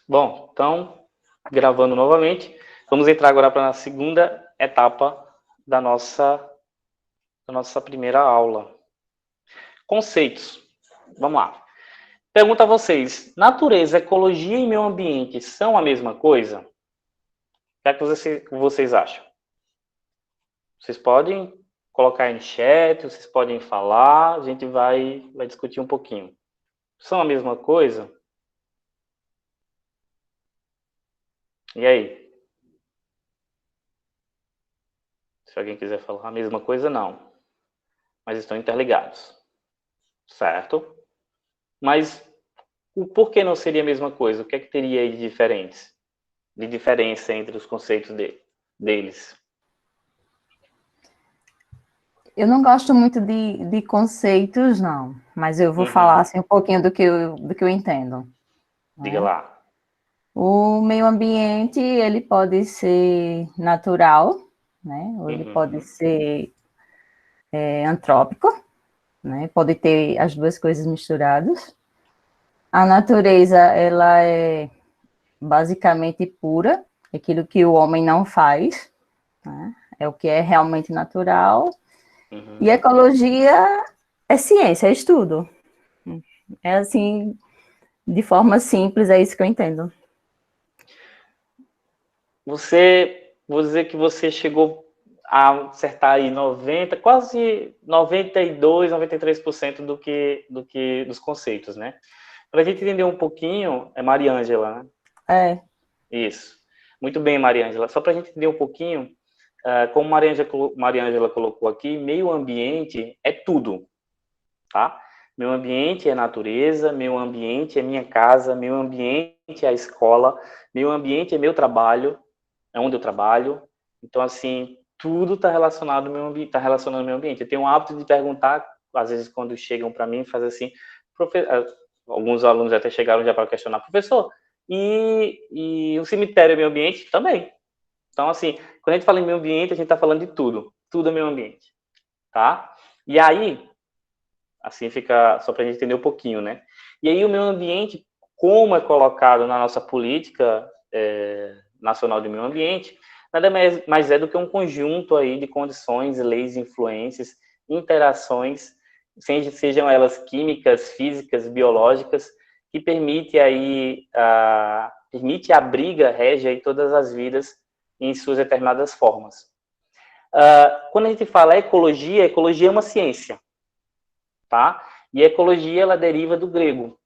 Bom, então, gravando novamente, vamos entrar agora para a segunda etapa da nossa primeira aula. Conceitos. Vamos lá. Pergunto a vocês, natureza, ecologia e meio ambiente são a mesma coisa? O que é que vocês acham? Vocês podem colocar aí no chat, vocês podem falar, a gente vai discutir um pouquinho. São a mesma coisa? E aí? Se alguém quiser falar a mesma coisa, não. Mas estão interligados. Certo? Mas o porquê não seria a mesma coisa? O que é que teria aí de diferentes? De diferença entre os conceitos deles? Eu não gosto muito de conceitos, não. Mas eu vou falar assim, um pouquinho do que eu entendo. Diga lá. O meio ambiente, ele pode ser natural, né? Ou ele pode ser antrópico, né? Pode ter as duas coisas misturadas. A natureza, ela é basicamente pura, aquilo que o homem não faz, né? É o que é realmente natural. E ecologia é ciência, é estudo. É assim, de forma simples, é isso que eu entendo. Vou dizer que você chegou a acertar aí 90, quase 92, 93% dos conceitos, né? Para a gente entender um pouquinho, é Mariângela, né? É. Isso. Muito bem, Mariângela. Só para a gente entender um pouquinho, como Mariângela colocou aqui, meio ambiente é tudo, tá? Meio ambiente é natureza, meio ambiente é minha casa, meio ambiente é a escola, meio ambiente é meu trabalho, é onde eu trabalho. Então, assim, tudo está relacionado ao meio ambiente, tá relacionado ao meio ambiente. Eu tenho o hábito de perguntar, às vezes, quando chegam para mim, faz assim, alguns alunos até chegaram já para questionar, professor, e o cemitério é meio ambiente? Também. Então, assim, quando a gente fala em meio ambiente, a gente está falando de tudo. Tudo é meio ambiente, tá? E aí, assim fica, só para a gente entender um pouquinho, né? E aí o meio ambiente, como é colocado na nossa política nacional de meio ambiente, nada mais é do que um conjunto aí de condições, leis, influências, interações, sejam elas químicas, físicas, biológicas, que permite aí permite abriga, rege aí todas as vidas em suas determinadas formas. Quando a gente fala ecologia é uma ciência, tá? E a ecologia ela deriva do grego,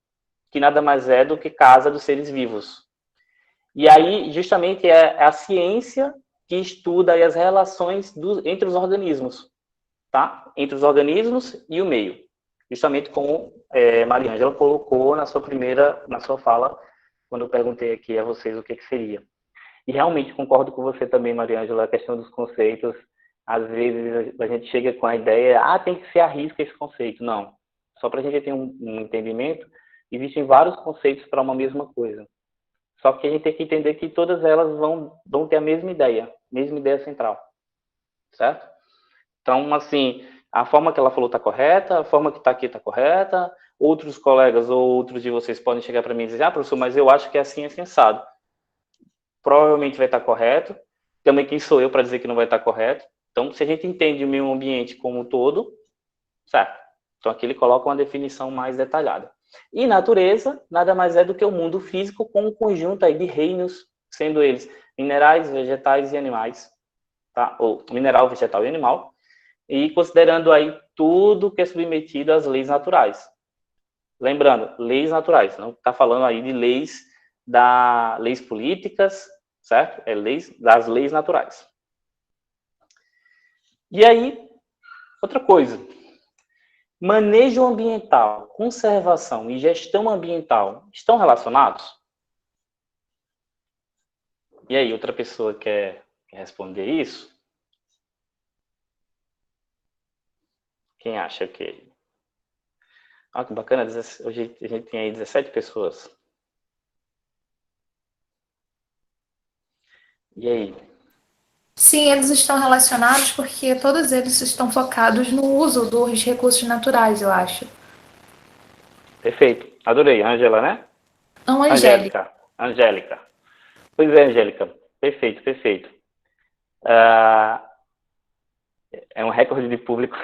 que nada mais é do que casa dos seres vivos. E aí, justamente, é a ciência que estuda as relações entre os organismos, tá? Entre os organismos e o meio. Justamente como Mariângela colocou na sua fala, quando eu perguntei aqui a vocês o que seria. E realmente concordo com você também, Mariângela, a questão dos conceitos. Às vezes a gente chega com a ideia, tem que ser à risca esse conceito. Não. Só para a gente ter um entendimento, existem vários conceitos para uma mesma coisa. Só que a gente tem que entender que todas elas vão ter a mesma ideia central. Certo? Então, assim, a forma que ela falou está correta, a forma que está aqui está correta. Outros colegas ou outros de vocês podem chegar para mim e dizer, professor, mas eu acho que assim é sensado. Provavelmente vai estar correto. Também quem sou eu para dizer que não vai estar correto? Então, se a gente entende o meio ambiente como um todo, certo? Então, aqui ele coloca uma definição mais detalhada. E natureza nada mais é do que o mundo físico com um conjunto aí de reinos, sendo eles minerais, vegetais e animais, tá? Ou mineral, vegetal e animal, e considerando aí tudo que é submetido às leis naturais. Lembrando, leis naturais, não está falando aí de leis políticas, certo? É das leis naturais. E aí, outra coisa, manejo ambiental, conservação e gestão ambiental estão relacionados? E aí, outra pessoa quer responder isso? Quem acha que... que bacana, hoje a gente tem aí 17 pessoas. E aí? Sim, eles estão relacionados porque todos eles estão focados no uso dos recursos naturais, eu acho. Perfeito. Adorei. Angela, né? Não, Angélica. Angélica. Pois é, Angélica. Perfeito, perfeito. É um recorde de público.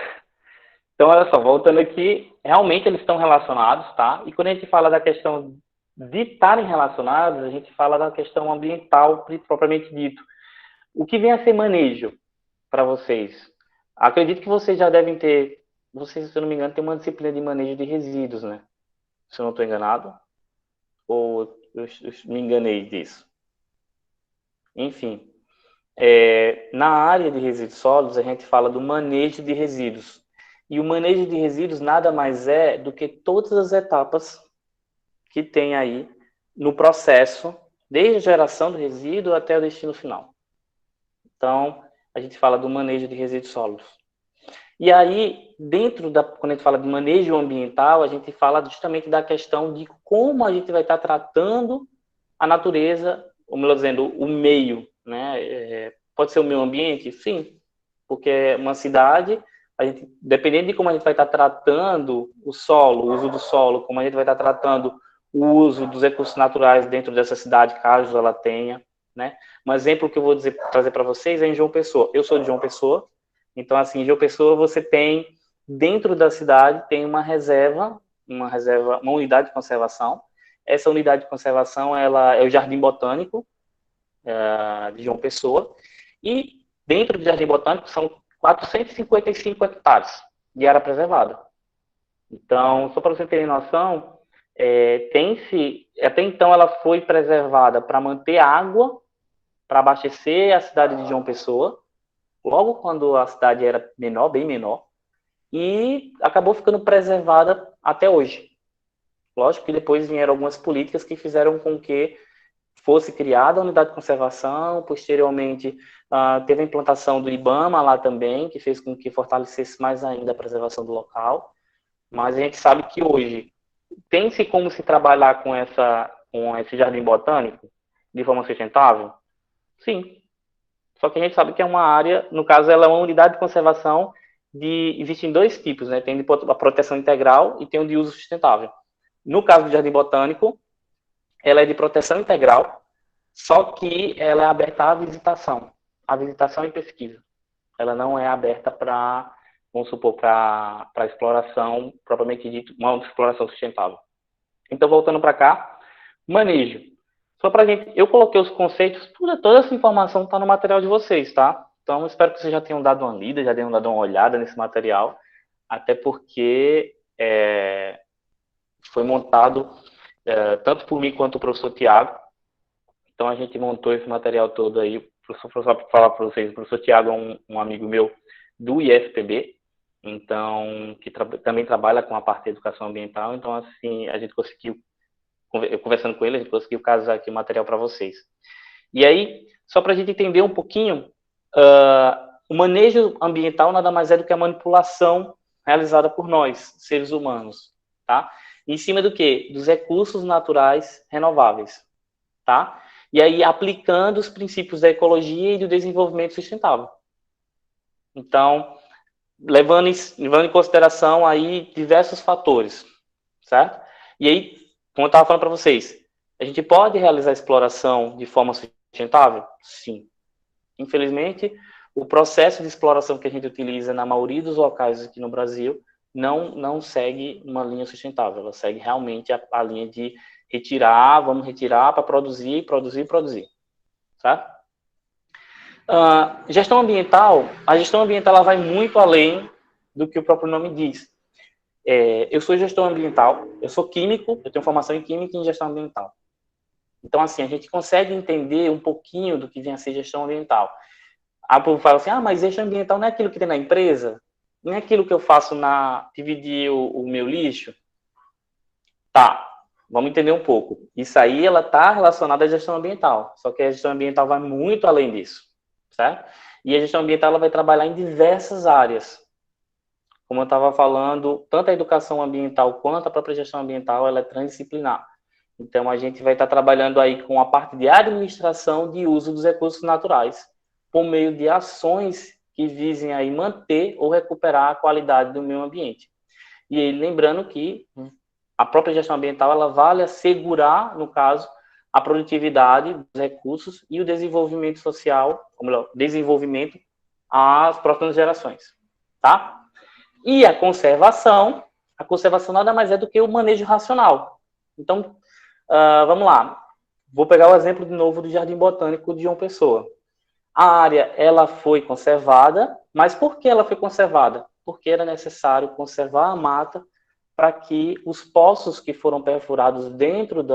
Então, olha só, voltando aqui, realmente eles estão relacionados, tá? E quando a gente fala da questão de estarem relacionados, a gente fala da questão ambiental propriamente dito. O que vem a ser manejo para vocês? Acredito que vocês já devem ter, vocês, se eu não me engano, tem uma disciplina de manejo de resíduos, né? Se eu não estou enganado. Ou eu me enganei disso. Enfim, na área de resíduos sólidos, a gente fala do manejo de resíduos. E o manejo de resíduos nada mais é do que todas as etapas que tem aí no processo, desde a geração do resíduo até o destino final. Então, a gente fala do manejo de resíduos sólidos. E aí, quando a gente fala de manejo ambiental, a gente fala justamente da questão de como a gente vai estar tratando a natureza, ou melhor dizendo, o meio, né? Pode ser o meio ambiente? Sim, porque uma cidade, dependendo de como a gente vai estar tratando o solo, o uso do solo, como a gente vai estar tratando o uso dos recursos naturais dentro dessa cidade, caso ela tenha, né? Um exemplo que eu vou trazer para vocês é em João Pessoa. Eu sou de João Pessoa, então, assim, em João Pessoa você tem, dentro da cidade, tem uma unidade de conservação. Essa unidade de conservação, ela é o Jardim Botânico de João Pessoa, e dentro do Jardim Botânico são 455 hectares de área preservada. Então, só para você terem noção, até então ela foi preservada para manter água, para abastecer a cidade de João Pessoa, logo quando a cidade era menor, bem menor, e acabou ficando preservada até hoje. Lógico que depois vieram algumas políticas que fizeram com que fosse criada a unidade de conservação, posteriormente teve a implantação do IBAMA lá também, que fez com que fortalecesse mais ainda a preservação do local, mas a gente sabe que hoje tem-se como se trabalhar com esse jardim botânico de forma sustentável? Sim. Só que a gente sabe que é uma área, no caso, ela é uma unidade de conservação existem dois tipos, né? Tem a proteção integral e tem o de uso sustentável. No caso do Jardim Botânico, ela é de proteção integral, só que ela é aberta à visitação e pesquisa. Ela não é aberta para, vamos supor, para exploração, propriamente dito, uma exploração sustentável. Então, voltando para cá, manejo. Só para gente, eu coloquei os conceitos, toda essa informação está no material de vocês, tá? Então, espero que vocês já tenham dado uma lida, já tenham dado uma olhada nesse material, até porque foi montado tanto por mim quanto o professor Tiago. Então, a gente montou esse material todo aí. Só para falar para vocês, o professor Tiago é um amigo meu do IFPB, então, que também trabalha com a parte de educação ambiental. Então, assim, a gente conseguiu, eu conversando com ele, a gente conseguiu casar aqui o material para vocês. E aí, só para a gente entender um pouquinho, o manejo ambiental nada mais é do que a manipulação realizada por nós, seres humanos, tá? Em cima do quê? Dos recursos naturais renováveis, tá? E aí, aplicando os princípios da ecologia e do desenvolvimento sustentável. Então, levando em consideração aí diversos fatores, certo? E aí, como eu estava falando para vocês, a gente pode realizar exploração de forma sustentável? Sim. Infelizmente, o processo de exploração que a gente utiliza na maioria dos locais aqui no Brasil não segue uma linha sustentável, ela segue realmente a linha de vamos retirar para produzir, certo? Gestão ambiental, a gestão ambiental ela vai muito além do que o próprio nome diz. Eu sou gestor ambiental, eu sou químico, eu tenho formação em química e em gestão ambiental. Então, assim, a gente consegue entender um pouquinho do que vem a ser gestão ambiental. A povo fala assim, mas gestão ambiental não é aquilo que tem na empresa? Não é aquilo que eu faço dividir o meu lixo? Tá, vamos entender um pouco. Isso aí, ela está relacionada à gestão ambiental, só que a gestão ambiental vai muito além disso, certo? E a gestão ambiental ela vai trabalhar em diversas áreas. Como eu estava falando, tanto a educação ambiental quanto a própria gestão ambiental, ela é transdisciplinar. Então, a gente vai estar trabalhando aí com a parte de administração de uso dos recursos naturais, por meio de ações que visem aí manter ou recuperar a qualidade do meio ambiente. E aí, lembrando que a própria gestão ambiental, ela vale assegurar, no caso, a produtividade dos recursos e o desenvolvimento social, ou melhor, desenvolvimento às próximas gerações, tá? E a conservação nada mais é do que o manejo racional. Então, vamos lá. Vou pegar o exemplo de novo do Jardim Botânico de João Pessoa. A área, ela foi conservada, mas por que ela foi conservada? Porque era necessário conservar a mata para que os poços que foram perfurados dentro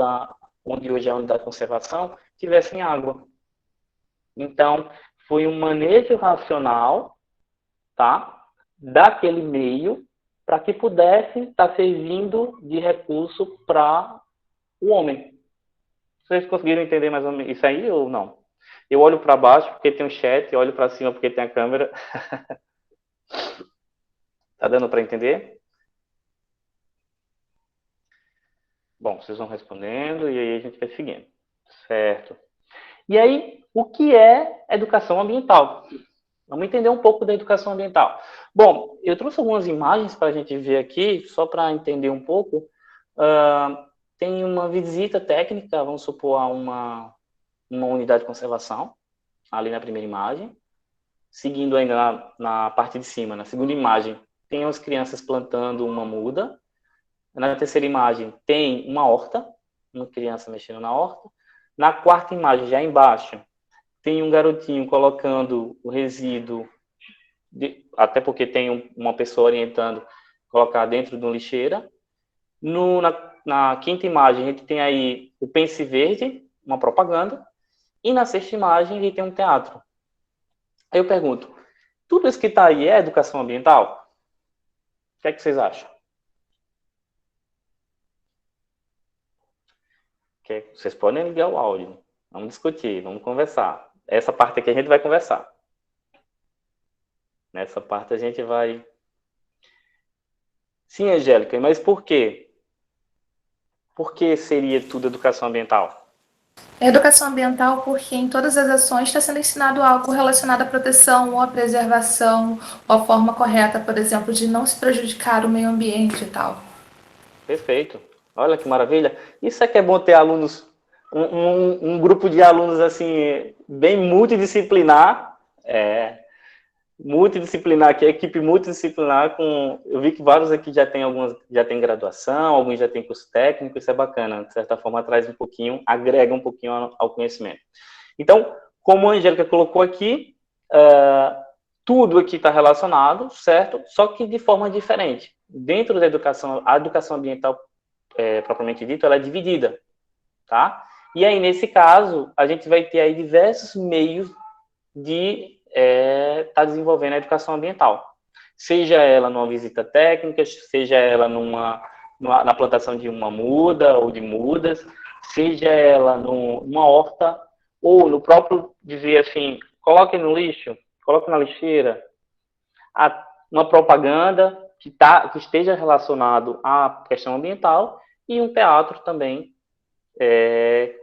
onde hoje é a unidade de conservação, tivessem água. Então, foi um manejo racional, tá, daquele meio, para que pudesse estar servindo de recurso para o homem. Vocês conseguiram entender mais ou menos isso aí ou não? Eu olho para baixo porque tem um chat, eu olho para cima porque tem a câmera. Tá dando para entender? Bom, vocês vão respondendo e aí a gente vai seguindo. Certo. E aí, o que é educação ambiental? Vamos entender um pouco da educação ambiental. Bom, eu trouxe algumas imagens para a gente ver aqui, só para entender um pouco. Tem uma visita técnica, vamos supor, a uma unidade de conservação, ali na primeira imagem. Seguindo ainda na parte de cima, na segunda imagem, tem as crianças plantando uma muda. Na terceira imagem, tem uma horta, uma criança mexendo na horta. Na quarta imagem, já embaixo, tem um garotinho colocando o resíduo, até porque tem uma pessoa orientando colocar dentro de uma lixeira. Na quinta imagem, a gente tem aí o Pense Verde, uma propaganda. E na sexta imagem, a gente tem um teatro. Aí eu pergunto, tudo isso que está aí é educação ambiental? O que é que vocês acham? Vocês podem ligar o áudio. Vamos discutir, vamos conversar. Essa parte aqui a gente vai conversar. Nessa parte a gente vai... Sim, Angélica, mas por quê? Por que seria tudo educação ambiental? É educação ambiental porque em todas as ações está sendo ensinado algo relacionado à proteção ou à preservação, ou à forma correta, por exemplo, de não se prejudicar o meio ambiente e tal. Perfeito. Olha que maravilha. Isso é que é bom ter alunos, um grupo de alunos assim, bem multidisciplinar. Multidisciplinar aqui, equipe multidisciplinar eu vi que vários aqui já tem graduação, alguns já têm curso técnico, isso é bacana, de certa forma traz um pouquinho, agrega um pouquinho ao conhecimento. Então, como a Angélica colocou aqui, tudo aqui está relacionado, certo? Só que de forma diferente. Dentro da educação, a educação ambiental, propriamente dita, ela é dividida, tá? E aí, nesse caso, a gente vai ter aí diversos meios de está desenvolvendo a educação ambiental. Seja ela numa visita técnica, seja ela na plantação de uma muda ou de mudas, seja ela numa horta, ou no próprio dizer assim, coloque no lixo, coloque na lixeira, uma propaganda que esteja relacionado à questão ambiental e um teatro também,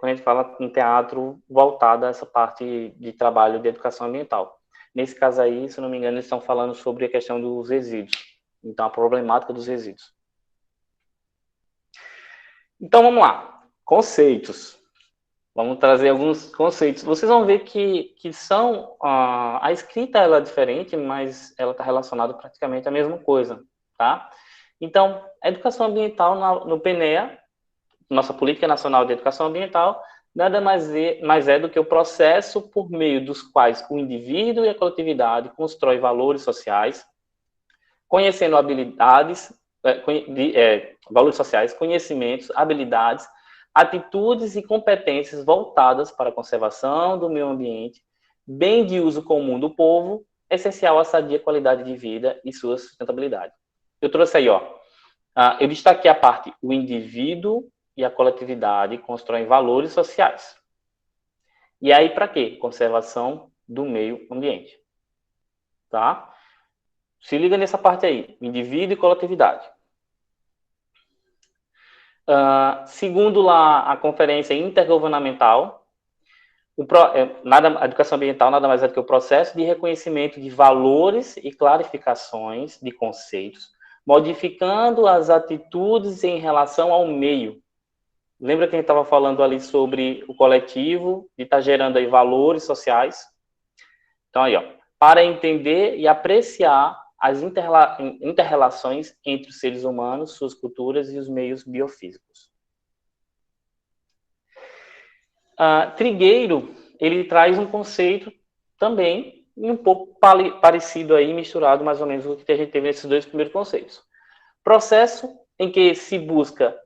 quando a gente fala em teatro voltado a essa parte de trabalho de educação ambiental. Nesse caso aí, se não me engano, eles estão falando sobre a questão dos resíduos. Então, a problemática dos resíduos. Então, vamos lá. Conceitos. Vamos trazer alguns conceitos. Vocês vão ver que são... a escrita ela é diferente, mas ela está relacionada praticamente à mesma coisa, tá? Então, a educação ambiental no PNEA, nossa Política Nacional de Educação Ambiental, nada mais é do que o processo por meio dos quais o indivíduo e a coletividade constrói valores sociais, conhecendo habilidades, valores sociais, conhecimentos, habilidades, atitudes e competências voltadas para a conservação do meio ambiente, bem de uso comum do povo, essencial à sadia qualidade de vida e sua sustentabilidade. Eu trouxe aí, eu destaquei a parte, o indivíduo e a coletividade constroem valores sociais. E aí, para quê? Conservação do meio ambiente. Tá? Se liga nessa parte aí, indivíduo e coletividade. Segundo lá a Conferência Intergovernamental, a educação ambiental nada mais é do que o processo de reconhecimento de valores e clarificações de conceitos, modificando as atitudes em relação ao meio, Lembra que a gente estava falando ali sobre o coletivo, de estar gerando aí valores sociais? Então, aí, ó, para entender e apreciar as inter-relações entre os seres humanos, suas culturas e os meios biofísicos. Trigueiro, ele traz um conceito também um pouco parecido aí, misturado mais ou menos com o que a gente teve nesses dois primeiros conceitos. Processo em que se busca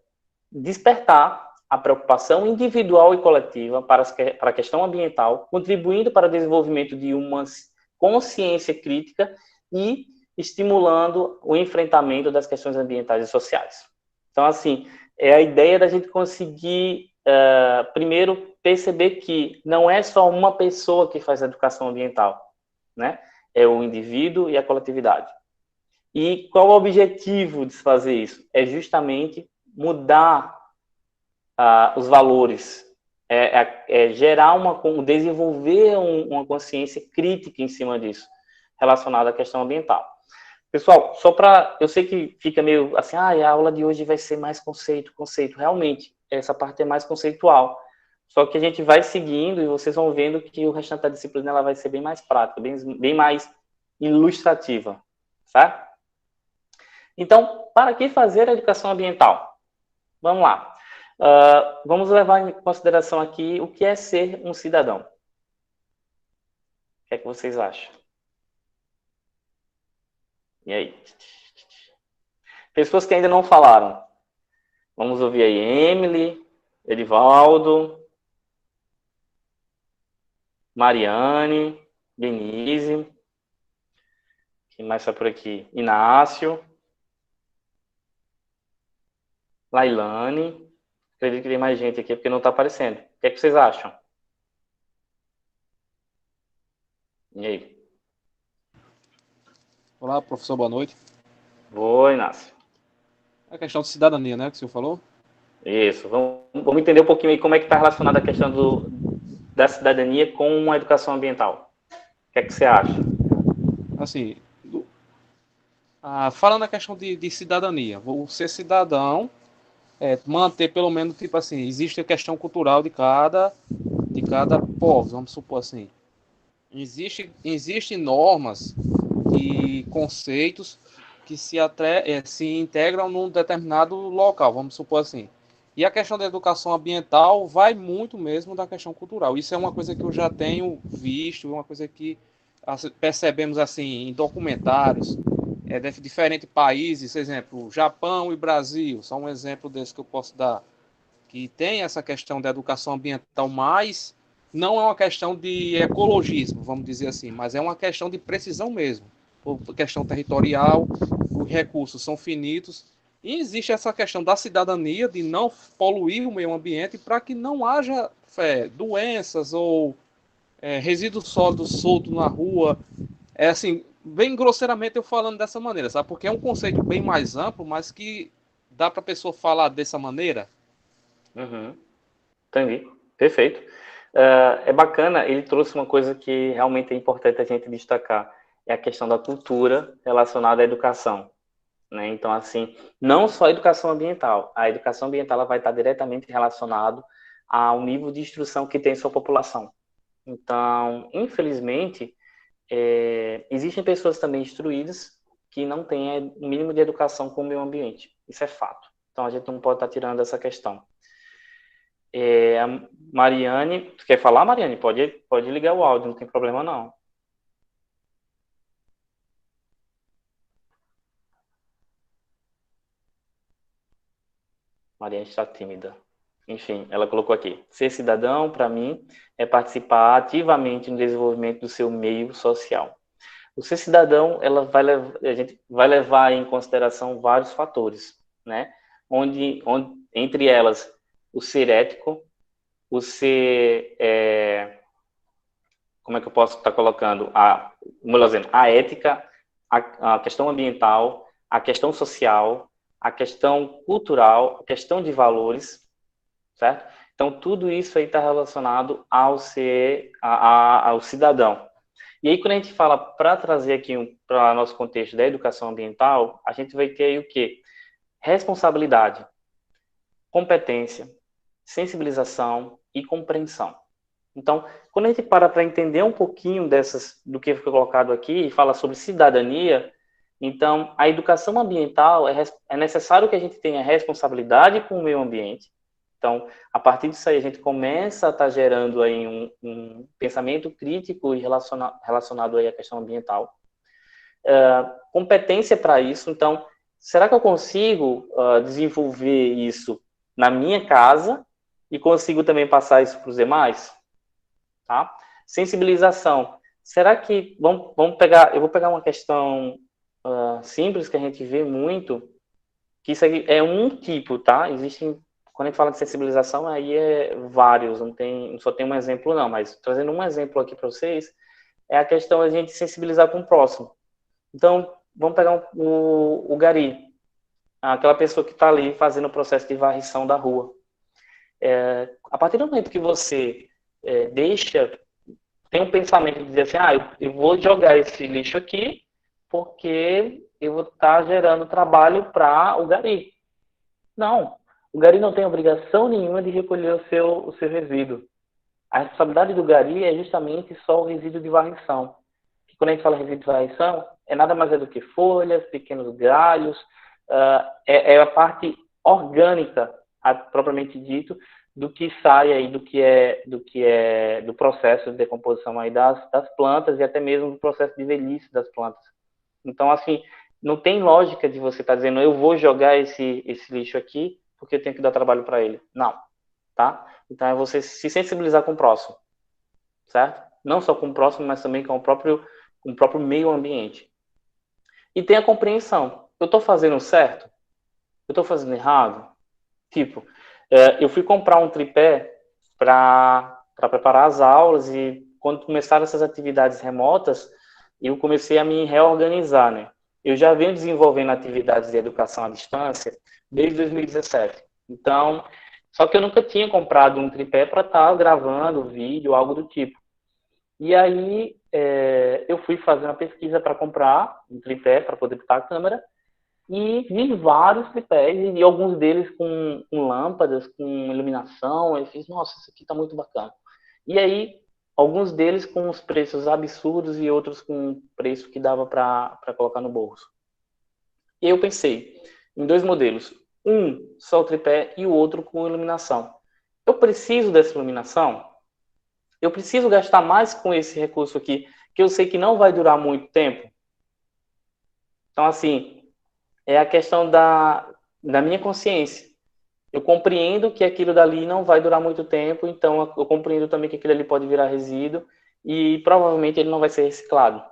despertar a preocupação individual e coletiva para a questão ambiental, contribuindo para o desenvolvimento de uma consciência crítica e estimulando o enfrentamento das questões ambientais e sociais. Então, assim, é a ideia da gente conseguir, primeiro, perceber que não é só uma pessoa que faz a educação ambiental, né? É o indivíduo e a coletividade. E qual o objetivo de se fazer isso? É justamente mudar os valores, gerar desenvolver uma consciência crítica em cima disso, relacionada à questão ambiental. Pessoal, eu sei que fica meio assim, a aula de hoje vai ser mais conceito. Realmente, essa parte é mais conceitual. Só que a gente vai seguindo e vocês vão vendo que o restante da disciplina ela vai ser bem mais prática, bem mais ilustrativa, certo? Então, para que fazer a educação ambiental? Vamos lá. Vamos levar em consideração aqui o que é ser um cidadão. O que é que vocês acham? E aí? Pessoas que ainda não falaram. Vamos ouvir aí Emily, Edivaldo, Mariane, Denise. Quem mais está por aqui? Inácio. Lailane. Acredito que tem mais gente aqui, porque não está aparecendo. O que é que vocês acham? E aí? Olá, professor, boa noite. Oi, Inácio. A questão de cidadania, né, que o senhor falou? Isso. Vamos entender um pouquinho aí como é que está relacionada a questão da cidadania com a educação ambiental. O que é que você acha? Assim, falando a questão de cidadania, vou ser cidadão, manter pelo menos, tipo assim, existe a questão cultural de cada povo, vamos supor assim. Existem normas e conceitos que se integram num determinado local, vamos supor assim. E a questão da educação ambiental vai muito mesmo da questão cultural. Isso é uma coisa que eu já tenho visto, uma coisa que percebemos assim em documentários, de diferentes países, por exemplo, Japão e Brasil, só um exemplo desse que eu posso dar, que tem essa questão da educação ambiental, mas não é uma questão de ecologismo, vamos dizer assim, mas é uma questão de precisão mesmo, por questão territorial, os recursos são finitos, e existe essa questão da cidadania, de não poluir o meio ambiente para que não haja doenças ou resíduos sólidos soltos na rua. É assim, bem grosseiramente eu falando dessa maneira, sabe? Porque é um conceito bem mais amplo, mas que dá para a pessoa falar dessa maneira. Uhum. Entendi. Perfeito. É bacana, ele trouxe uma coisa que realmente é importante a gente destacar, é a questão da cultura relacionada à educação. Né? Então, assim, não só a educação ambiental ela vai estar diretamente relacionada ao nível de instrução que tem sua população. Então, infelizmente, existem pessoas também instruídas que não têm o mínimo de educação com o meio ambiente. Isso é fato. Então, a gente não pode estar tirando essa questão. A Mariane, tu quer falar, Mariane? Pode ligar o áudio, não tem problema não. Mariane está tímida. Enfim, ela colocou aqui: ser cidadão, para mim, é participar ativamente no desenvolvimento do seu meio social. O ser cidadão, a gente vai levar em consideração vários fatores, né? Onde entre elas, o ser ético, o ser, como é que eu posso estar colocando? A ética, a questão ambiental, a questão social, a questão cultural, a questão de valores, certo? Então, tudo isso aí está relacionado ao cidadão. E aí, quando a gente fala, para trazer aqui para o nosso contexto da educação ambiental, a gente vai ter aí o quê? Responsabilidade, competência, sensibilização e compreensão. Então, quando a gente para entender um pouquinho do que foi colocado aqui e fala sobre cidadania, então, a educação ambiental é necessário que a gente tenha responsabilidade com o meio ambiente. Então, a partir disso aí, a gente começa a estar gerando aí um pensamento crítico e relacionado aí à questão ambiental. Competência para isso. Então, será que eu consigo desenvolver isso na minha casa e consigo também passar isso para os demais? Tá? Sensibilização. Será que... eu vou pegar uma questão simples que a gente vê muito, que isso aqui é um tipo, tá? Existem... Quando a gente fala de sensibilização, aí é vários, não só tem um exemplo não, mas trazendo um exemplo aqui para vocês, é a questão da gente sensibilizar com o próximo. Então, vamos pegar o gari, aquela pessoa que está ali fazendo o processo de varrição da rua. A partir do momento que você tem um pensamento de dizer assim, eu vou jogar esse lixo aqui, porque eu vou estar gerando trabalho para o gari. Não. O gari não tem obrigação nenhuma de recolher o seu resíduo. A responsabilidade do gari é justamente só o resíduo de varrição. Que quando a gente fala resíduo de varrição, é nada mais do que folhas, pequenos galhos, é a parte orgânica, propriamente dito, do que sai aí, do processo de decomposição aí das plantas e até mesmo do processo de velhice das plantas. Então, assim, não tem lógica de você estar dizendo, eu vou jogar esse lixo aqui, porque eu tenho que dar trabalho para ele. Não, tá? Então é você se sensibilizar com o próximo, certo? Não só com o próximo, mas também com o próprio meio ambiente. E tem a compreensão. Eu estou fazendo certo? Eu estou fazendo errado? Tipo, eu fui comprar um tripé para preparar as aulas e quando começaram essas atividades remotas, eu comecei a me reorganizar, né? Eu já venho desenvolvendo atividades de educação à distância desde 2017. Então, só que eu nunca tinha comprado um tripé para estar gravando vídeo, algo do tipo. E aí, eu fui fazer uma pesquisa para comprar um tripé para poder botar a câmera e vi vários tripés e alguns deles com lâmpadas, com iluminação. Eu fiz, nossa, isso aqui está muito bacana. E aí, alguns deles com os preços absurdos e outros com preço que dava para colocar no bolso. E eu pensei em dois modelos, um só o tripé e o outro com iluminação. Eu preciso dessa iluminação? Eu preciso gastar mais com esse recurso aqui, que eu sei que não vai durar muito tempo? Então, assim, é a questão da minha consciência. Eu compreendo que aquilo dali não vai durar muito tempo, então eu compreendo também que aquilo ali pode virar resíduo e provavelmente ele não vai ser reciclado.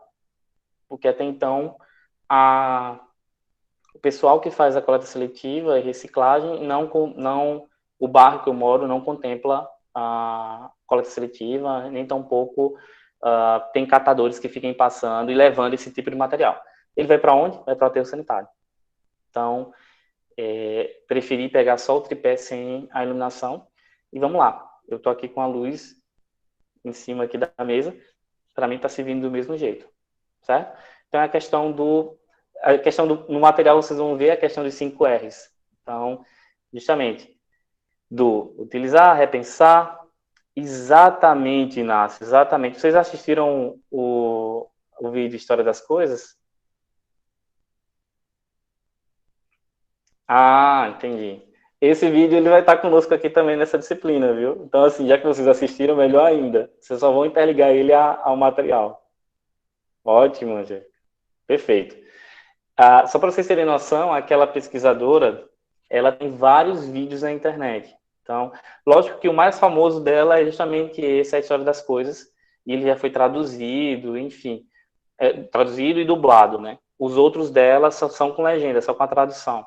Porque até então, o pessoal que faz a coleta seletiva e reciclagem, o bairro que eu moro não contempla a coleta seletiva, nem tampouco tem catadores que fiquem passando e levando esse tipo de material. Ele vai para onde? Vai para o aterro sanitário. Então, preferi pegar só o tripé sem a iluminação. E vamos lá. Eu estou aqui com a luz em cima aqui da mesa. Para mim está servindo do mesmo jeito. Certo? Então, a questão no material, vocês vão ver a questão dos 5 R's. Então, justamente, do utilizar, repensar. Exatamente, Inácio. Exatamente. Vocês assistiram o vídeo História das Coisas? Ah, entendi. Esse vídeo ele vai estar conosco aqui também nessa disciplina, viu? Então, assim, já que vocês assistiram, melhor ainda. Vocês só vão interligar ele ao material. Ótimo, Angélica. Perfeito. Só para vocês terem noção, aquela pesquisadora, ela tem vários vídeos na internet. Então, lógico que o mais famoso dela é justamente esse, a História das Coisas, e ele já foi traduzido, enfim, traduzido e dublado, né? Os outros dela só são com legenda, só com a tradução.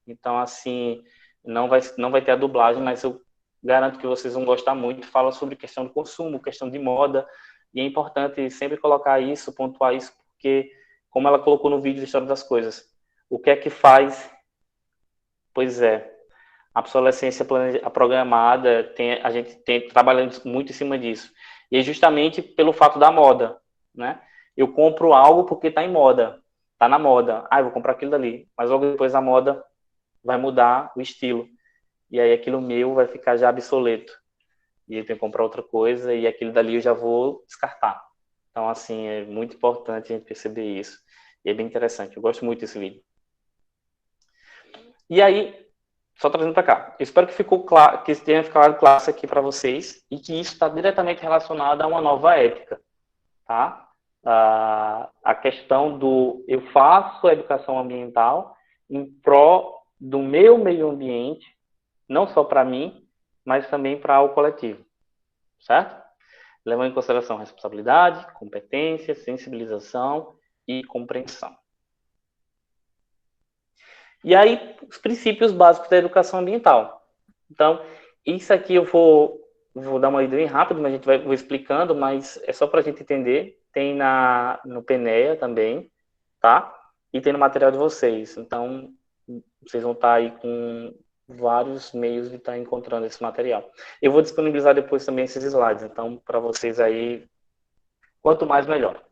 Então, assim, não vai ter a dublagem, mas eu garanto que vocês vão gostar muito. Fala sobre questão de consumo, questão de moda, e é importante sempre colocar isso, pontuar isso, porque, como ela colocou no vídeo da História das Coisas, o que é que faz? Pois é, a obsolescência programada, a gente tem trabalhando muito em cima disso. E é justamente pelo fato da moda, né? Eu compro algo porque está em moda, está na moda. Eu vou comprar aquilo dali. Mas logo depois a moda vai mudar o estilo. e aí aquilo meu vai ficar já obsoleto. E eu tenho que comprar outra coisa, e aquilo dali eu já vou descartar. Então, assim, é muito importante a gente perceber isso. E é bem interessante. Eu gosto muito desse vídeo. E aí, só trazendo para cá. Eu espero que ficou claro, que tenha ficado claro isso aqui para vocês, e que isso está diretamente relacionado a uma nova ética, tá? A questão do eu faço a educação ambiental em pró do meu meio ambiente, não só para mim, mas também para o coletivo, certo? Levando em consideração responsabilidade, competência, sensibilização e compreensão. E aí, os princípios básicos da educação ambiental. Então, isso aqui eu vou dar uma lida bem rápido, mas a gente vou explicando, mas é só para a gente entender. Tem no PNEA também, tá? E tem no material de vocês. Então, vocês vão estar aí com vários meios de estar encontrando esse material. Eu vou disponibilizar depois também esses slides, então, para vocês aí, quanto mais, melhor.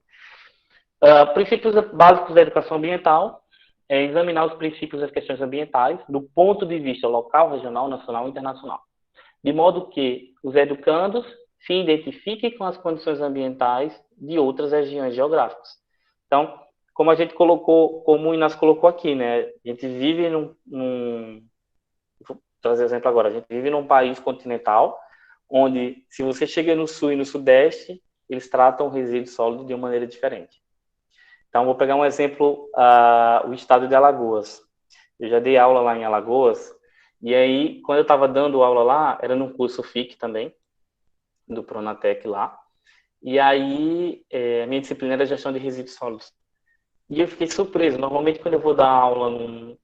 Princípios básicos da educação ambiental é examinar os princípios das questões ambientais do ponto de vista local, regional, nacional e internacional, de modo que os educandos se identifiquem com as condições ambientais de outras regiões geográficas. Então, como a gente colocou, como o Inácio colocou aqui, né? A gente vive vou trazer exemplo agora, a gente vive num país continental, onde se você chega no sul e no sudeste, eles tratam o resíduo sólido de uma maneira diferente. Então, vou pegar um exemplo, o estado de Alagoas. Eu já dei aula lá em Alagoas, e aí, quando eu estava dando aula lá, era num curso FIC também, do Pronatec lá, e aí a minha disciplina era gestão de resíduos sólidos. E eu fiquei surpreso. Normalmente, quando eu vou dar aula num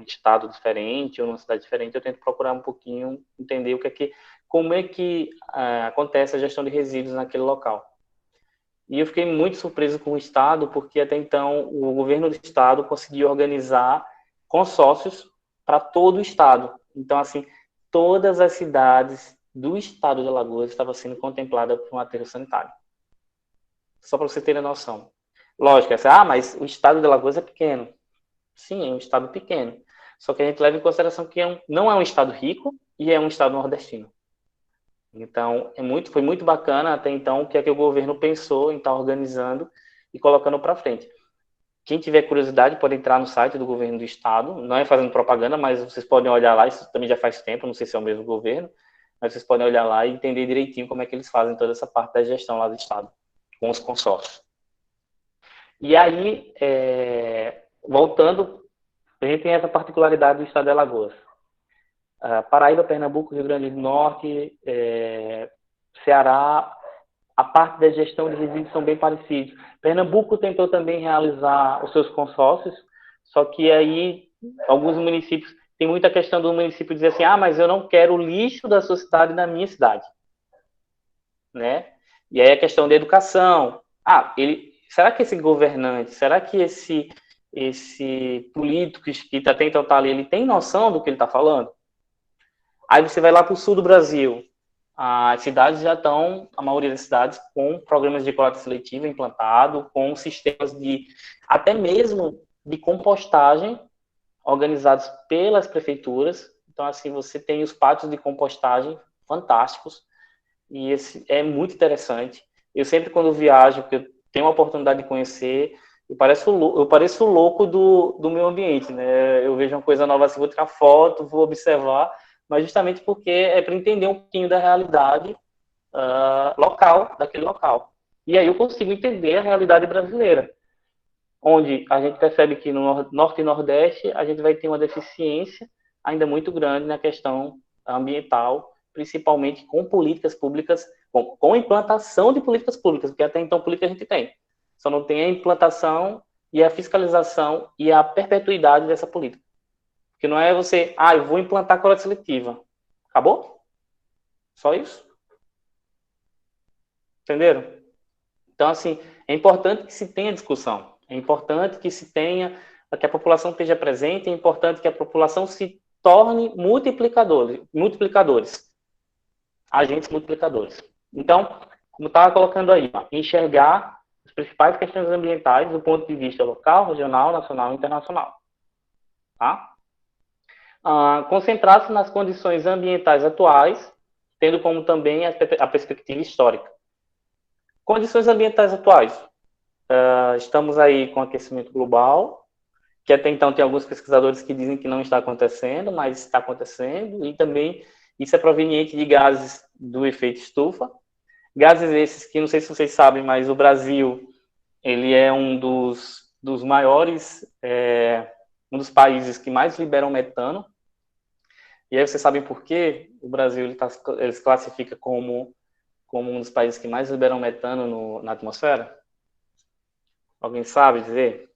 estado diferente ou numa cidade diferente, eu tento procurar um pouquinho, entender como é que acontece a gestão de resíduos naquele local. E eu fiquei muito surpreso com o estado, porque até então o governo do estado conseguiu organizar consórcios para todo o estado. Então, assim, todas as cidades do estado de Alagoas estavam sendo contempladas por um aterro sanitário. Só para você ter a noção. Lógico, mas o estado de Alagoas é pequeno. Sim, é um estado pequeno. Só que a gente leva em consideração que não é um estado rico e é um estado nordestino. Então, foi muito bacana até então o que é que o governo pensou em estar organizando e colocando para frente. Quem tiver curiosidade pode entrar no site do governo do estado, não é fazendo propaganda, mas vocês podem olhar lá, isso também já faz tempo, não sei se é o mesmo governo, mas vocês podem olhar lá e entender direitinho como é que eles fazem toda essa parte da gestão lá do estado, com os consórcios. E aí, voltando, a gente tem essa particularidade do estado de Alagoas. Paraíba, Pernambuco, Rio Grande do Norte, Ceará, a parte da gestão de resíduos são bem parecidos. Pernambuco tentou também realizar os seus consórcios, só que aí alguns municípios, tem muita questão do município dizer assim, mas eu não quero o lixo da sua cidade na minha cidade. Né? E aí a questão da educação. Será que esse governante, será que esse político que até então está ali, ele tem noção do que ele está falando? Aí você vai lá para o sul do Brasil, as cidades já estão, a maioria das cidades, com programas de coleta seletiva implantado, com sistemas até mesmo de compostagem organizados pelas prefeituras. Então, assim, você tem os pátios de compostagem fantásticos, e esse é muito interessante. Eu sempre, quando viajo, porque eu tenho a oportunidade de conhecer, eu pareço louco do meio ambiente, né? Eu vejo uma coisa nova assim, vou tirar foto, vou observar, mas justamente porque é para entender um pouquinho da realidade local, daquele local. E aí eu consigo entender a realidade brasileira, onde a gente percebe que no Norte e Nordeste a gente vai ter uma deficiência ainda muito grande na questão ambiental, principalmente com políticas públicas, com implantação de políticas públicas, porque até então política a gente tem. Só não tem a implantação e a fiscalização e a perpetuidade dessa política. Que não é você, eu vou implantar coleta seletiva. Acabou? Só isso? Entenderam? Então, assim, é importante que se tenha discussão. É importante que se tenha, que a população esteja presente, é importante que a população se torne multiplicadores. Agentes multiplicadores. Então, como estava colocando aí, enxergar as principais questões ambientais do ponto de vista local, regional, nacional e internacional. Tá? concentrar-se nas condições ambientais atuais, tendo como também a perspectiva histórica. Condições ambientais atuais. Estamos aí com aquecimento global, que até então tem alguns pesquisadores que dizem que não está acontecendo, mas está acontecendo, e também isso é proveniente de gases do efeito estufa. Gases esses que, não sei se vocês sabem, mas o Brasil, ele é um dos maiores, um dos países que mais liberam metano. E aí vocês sabem por quê? O Brasil ele se classifica como um dos países que mais liberam metano na atmosfera? Alguém sabe dizer?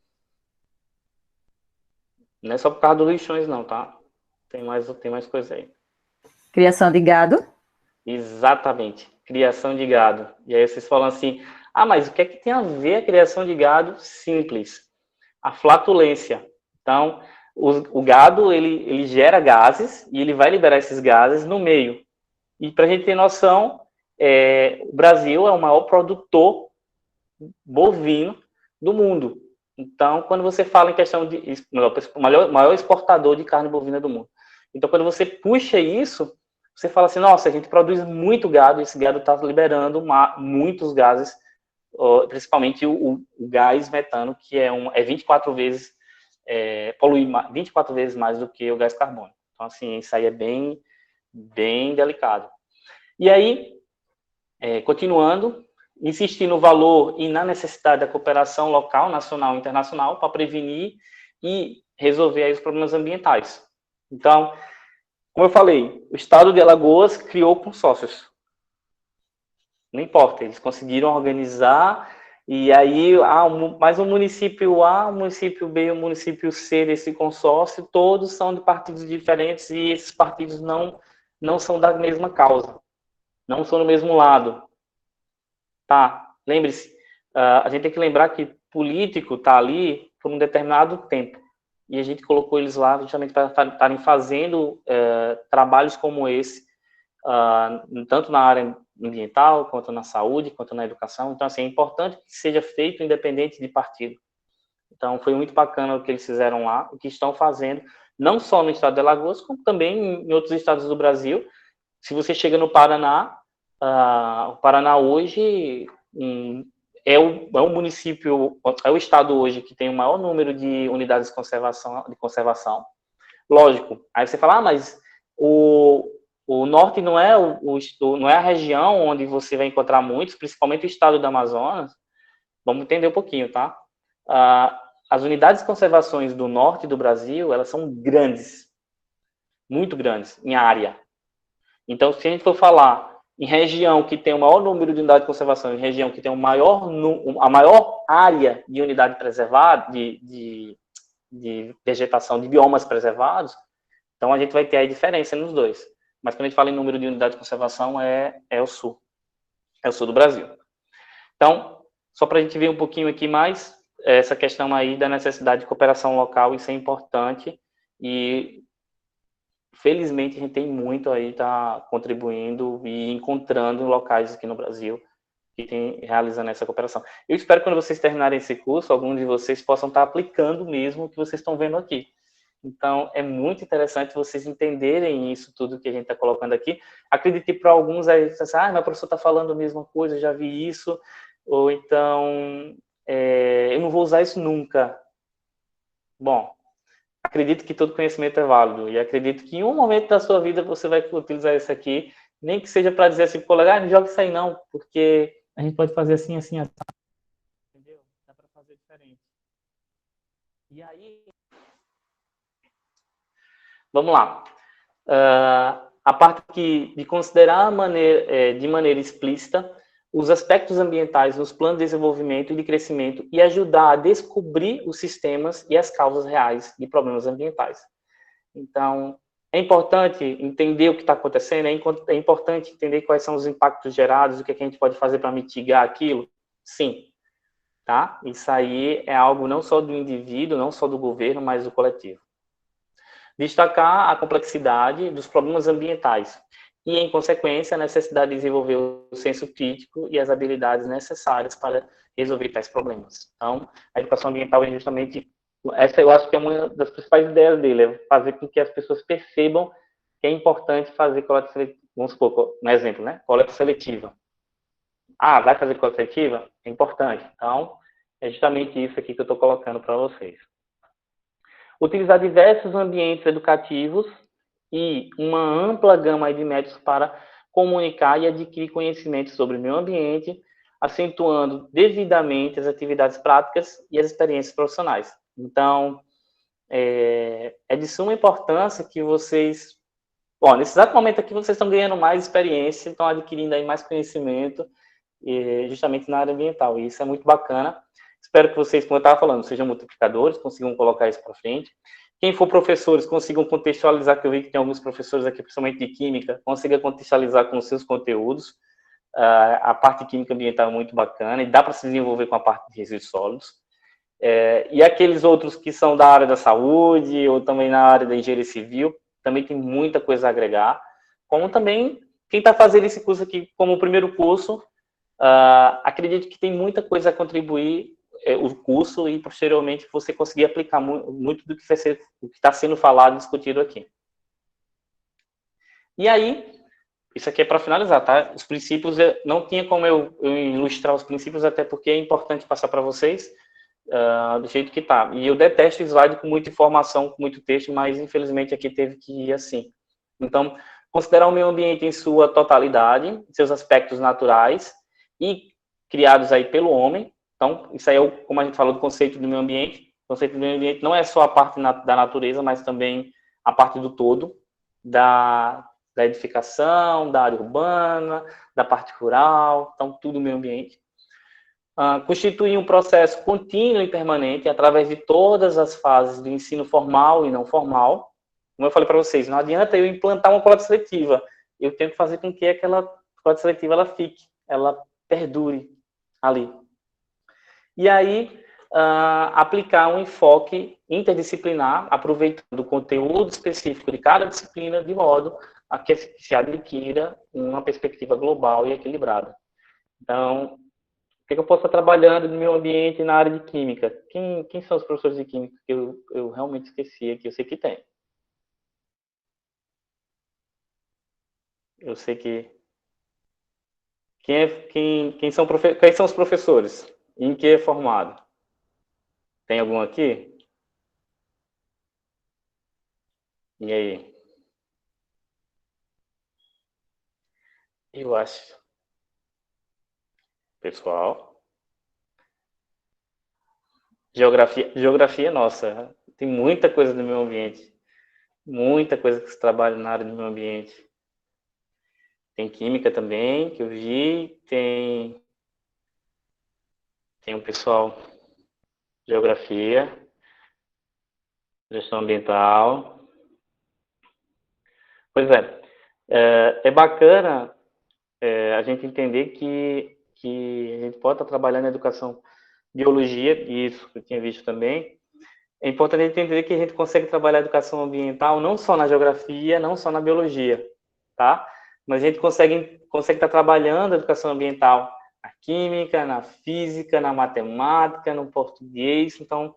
Não é só por causa dos lixões, não, tá? Tem mais coisa aí. Criação de gado? Exatamente, criação de gado. E aí vocês falam assim, mas o que é que tem a ver a criação de gado? Simples. A flatulência. Então, o gado, ele gera gases e ele vai liberar esses gases no meio. E para a gente ter noção, o Brasil é o maior produtor bovino do mundo. Então, quando você fala em questão de maior exportador de carne bovina do mundo. Então, quando você puxa isso, você fala assim, nossa, a gente produz muito gado, e esse gado está liberando muitos gases, principalmente o gás metano, que é 24 vezes, polui 24 vezes mais do que o gás carbônico. Então, assim, isso aí é bem, bem delicado. E aí, continuando, insistir no valor e na necessidade da cooperação local, nacional e internacional para prevenir e resolver aí os problemas ambientais. Então, como eu falei, o estado de Alagoas criou consórcios. Não importa, eles conseguiram organizar, e aí, mais um município A, um município B, um município C desse consórcio, todos são de partidos diferentes, e esses partidos não são da mesma causa, não são do mesmo lado. Tá? Lembre-se, a gente tem que lembrar que político está ali por um determinado tempo. E a gente colocou eles lá justamente para estarem fazendo trabalhos como esse, tanto na área ambiental, quanto na saúde, quanto na educação. Então, assim, é importante que seja feito independente de partido. Então, foi muito bacana o que eles fizeram lá, o que estão fazendo, não só no estado de Alagoas, como também em outros estados do Brasil. Se você chega no Paraná, o Paraná hoje é o município, é o estado hoje que tem o maior número de unidades de conservação. Lógico, aí você fala, mas o norte não é não é a região onde você vai encontrar muitos, principalmente o estado do Amazonas. Vamos entender um pouquinho, tá? As unidades de conservações do norte do Brasil, elas são grandes, muito grandes, em área. Então, se a gente for falar em região que tem o maior número de unidades de conservação, em região que tem a maior área de unidade preservada, de vegetação, de biomas preservados, então a gente vai ter a diferença nos dois. Mas quando a gente fala em número de unidades de conservação, é o sul. É o sul do Brasil. Então, só para a gente ver um pouquinho aqui mais, essa questão aí da necessidade de cooperação local, isso é importante, e felizmente a gente tem muito aí, tá contribuindo e encontrando locais aqui no Brasil que tem realizando essa cooperação. Eu espero que quando vocês terminarem esse curso, alguns de vocês possam estar aplicando mesmo o que vocês estão vendo aqui. Então, é muito interessante vocês entenderem isso tudo que a gente está colocando aqui. Acredito que para alguns aí, meu professor está falando a mesma coisa, eu já vi isso, ou então, eu não vou usar isso nunca. Bom, acredito que todo conhecimento é válido, e acredito que em um momento da sua vida você vai utilizar isso aqui, nem que seja para dizer assim, colega, não joga isso aí não, porque a gente pode fazer assim, assim, assim. Entendeu? Dá para fazer diferente. E aí, vamos lá. A parte de considerar de maneira explícita os aspectos ambientais nos planos de desenvolvimento e de crescimento e ajudar a descobrir os sistemas e as causas reais de problemas ambientais. Então, é importante entender o que está acontecendo, é importante entender quais são os impactos gerados, o que a gente pode fazer para mitigar aquilo? Sim. Tá? Isso aí é algo não só do indivíduo, não só do governo, mas do coletivo. Destacar a complexidade dos problemas ambientais e, em consequência, a necessidade de desenvolver o senso crítico e as habilidades necessárias para resolver tais problemas. Então, a educação ambiental é justamente Essa eu acho que é uma das principais ideias dele, é fazer com que as pessoas percebam que é importante fazer coleta seletiva. Vamos supor, um exemplo, né? Coleta seletiva. Ah, vai fazer coleta seletiva? É importante. Então, é justamente isso aqui que eu estou colocando para vocês. Utilizar diversos ambientes educativos e uma ampla gama de métodos para comunicar e adquirir conhecimento sobre o meio ambiente, acentuando devidamente as atividades práticas e as experiências profissionais. Então, é de suma importância que vocês... Bom, nesse exato momento aqui, vocês estão ganhando mais experiência, estão adquirindo aí mais conhecimento, justamente na área ambiental. E isso é muito bacana. Espero que vocês, como eu estava falando, sejam multiplicadores, consigam colocar isso para frente. Quem for professores, consigam contextualizar, que eu vi que tem alguns professores aqui, principalmente de química, consiga contextualizar com os seus conteúdos. A parte de química ambiental é muito bacana e dá para se desenvolver com a parte de resíduos sólidos. E aqueles outros que são da área da saúde ou também na área da engenharia civil, também tem muita coisa a agregar. Como também quem está fazendo esse curso aqui como primeiro curso, acredito que tem muita coisa a contribuir o curso e posteriormente você conseguir aplicar muito do que está sendo falado e discutido aqui. E aí, isso aqui é para finalizar, tá? Os princípios, não tinha como eu ilustrar os princípios, até porque é importante passar para vocês do jeito que tá. E eu detesto slide com muita informação, com muito texto, mas infelizmente aqui teve que ir assim. Então, considerar o meio ambiente em sua totalidade, seus aspectos naturais e criados aí pelo homem. Então, isso aí é, como a gente falou, do conceito do meio ambiente. O conceito do meio ambiente não é só a parte da natureza, mas também a parte do todo, da edificação, da área urbana, da parte rural, então tudo meio ambiente. Constitui um processo contínuo e permanente através de todas as fases do ensino formal e não formal. Como eu falei para vocês, não adianta eu implantar uma coleta seletiva, eu tenho que fazer com que aquela coleta seletiva ela fique, ela perdure ali. E aí, aplicar um enfoque interdisciplinar, aproveitando o conteúdo específico de cada disciplina, de modo a que se adquira uma perspectiva global e equilibrada. Então, o que eu posso estar trabalhando no meu ambiente na área de química? Quem são os professores de química que eu realmente esqueci aqui? Eu sei que tem. Eu sei que... Quem são os professores? Em que é formado? Tem algum aqui? E aí? Eu acho. Pessoal. Geografia nossa. Tem muita coisa no meio ambiente. Muita coisa que se trabalha na área do meio ambiente. Tem química também, que eu vi. Tem um pessoal... Geografia. Gestão ambiental. Pois é bacana a gente entender que a gente pode estar trabalhando na educação, biologia, e isso eu tinha visto também. É importante entender que a gente consegue trabalhar a educação ambiental não só na geografia, não só na biologia, tá? Mas a gente consegue estar trabalhando a educação ambiental na química, na física, na matemática, no português. Então,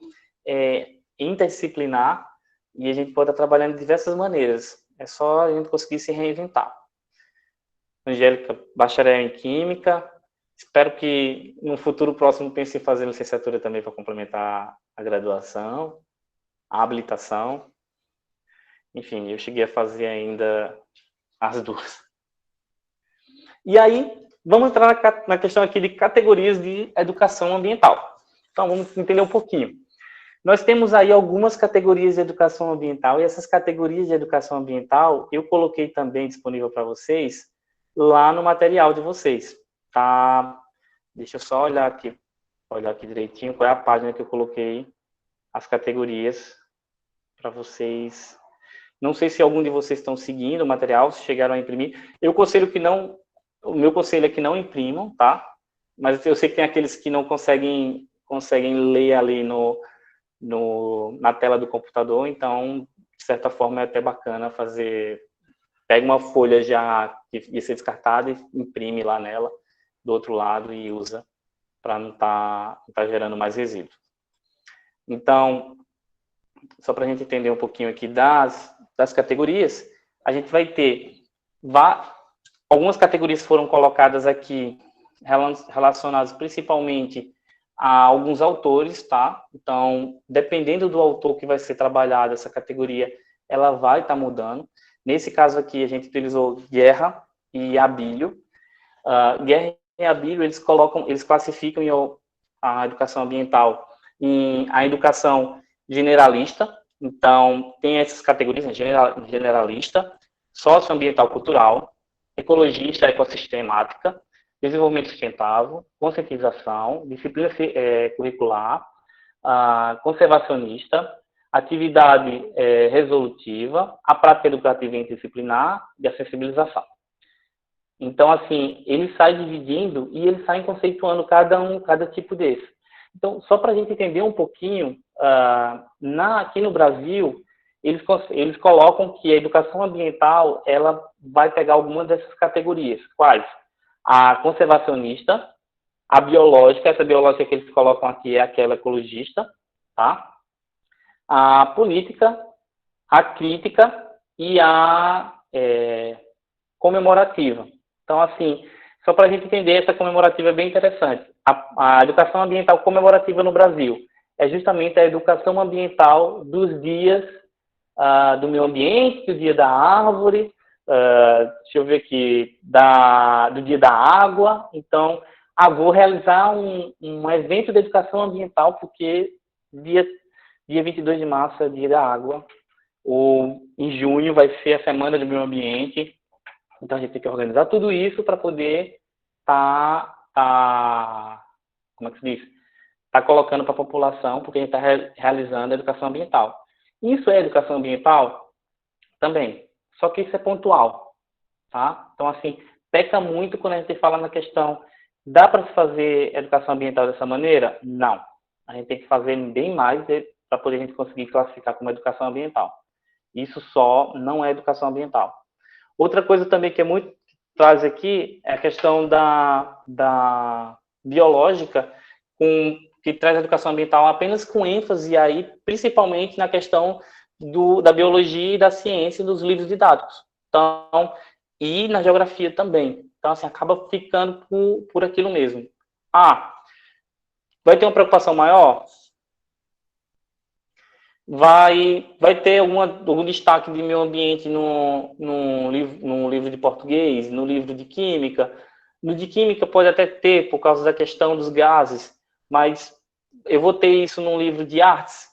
é interdisciplinar e a gente pode estar trabalhando de diversas maneiras. É só a gente conseguir se reinventar. Angélica, bacharel em Química. Espero que no futuro próximo pense em fazer licenciatura também para complementar a graduação, a habilitação. Enfim, eu cheguei a fazer ainda as duas. E aí, vamos entrar na questão aqui de categorias de educação ambiental. Então, vamos entender um pouquinho. Nós temos aí algumas categorias de educação ambiental, e essas categorias de educação ambiental eu coloquei também disponível para vocês lá no material de vocês, tá? Deixa eu só olhar aqui direitinho qual é a página que eu coloquei as categorias para vocês. Não sei se algum de vocês estão seguindo o material, se chegaram a imprimir. O meu conselho é que não imprimam, tá? Mas eu sei que tem aqueles que não conseguem ler ali na tela do computador, então, de certa forma, é até bacana fazer... Pega uma folha já que ia ser descartada e imprime lá nela, do outro lado, e usa para não tá gerando mais resíduos. Então, só para a gente entender um pouquinho aqui das categorias, a gente vai ter algumas categorias foram colocadas aqui relacionadas principalmente a alguns autores, tá? Então, dependendo do autor que vai ser trabalhado, essa categoria, ela vai estar mudando. Nesse caso aqui, a gente utilizou Guerra e Abílio. Guerra e Abílio, eles classificam a educação ambiental em a educação generalista. Então, tem essas categorias, né? Generalista, socioambiental cultural, ecologista ecossistemática, desenvolvimento sustentável, conscientização, disciplina curricular, conservacionista, atividade resolutiva, a prática educativa interdisciplinar e a sensibilização. Então, assim, ele sai dividindo e ele sai conceituando cada tipo desse. Então, só para a gente entender um pouquinho, aqui no Brasil, eles colocam que a educação ambiental, ela vai pegar algumas dessas categorias. Quais? A conservacionista, a biológica, essa biológica que eles colocam aqui é aquela ecologista, tá? A política, a crítica e a comemorativa. Então, assim, só para a gente entender, essa comemorativa é bem interessante. A educação ambiental comemorativa no Brasil é justamente a educação ambiental dos dias do meio ambiente, do dia da árvore, deixa eu ver aqui, do dia da água. Então, vou realizar um evento de educação ambiental, porque dia 22 de março é dia da água, ou em junho vai ser a semana do meio ambiente. Então, a gente tem que organizar tudo isso para poder como é que se diz? Tá colocando para a população, porque a gente está realizando a educação ambiental. Isso é educação ambiental? Também. Só que isso é pontual, tá? Então, assim, peca muito quando a gente fala na questão, dá para se fazer educação ambiental dessa maneira? Não. A gente tem que fazer bem mais para poder a gente conseguir classificar como educação ambiental. Isso só não é educação ambiental. Outra coisa também que é muito traz aqui é a questão da biológica, que traz a educação ambiental apenas com ênfase aí, principalmente na questão da biologia e da ciência dos livros didáticos. Então, e na geografia também. Então, assim, acaba ficando por aquilo mesmo. Vai ter uma preocupação maior? Vai ter algum destaque de meio ambiente no livro de português, no livro de química. No de química pode até ter, por causa da questão dos gases, mas eu vou ter isso num livro de artes,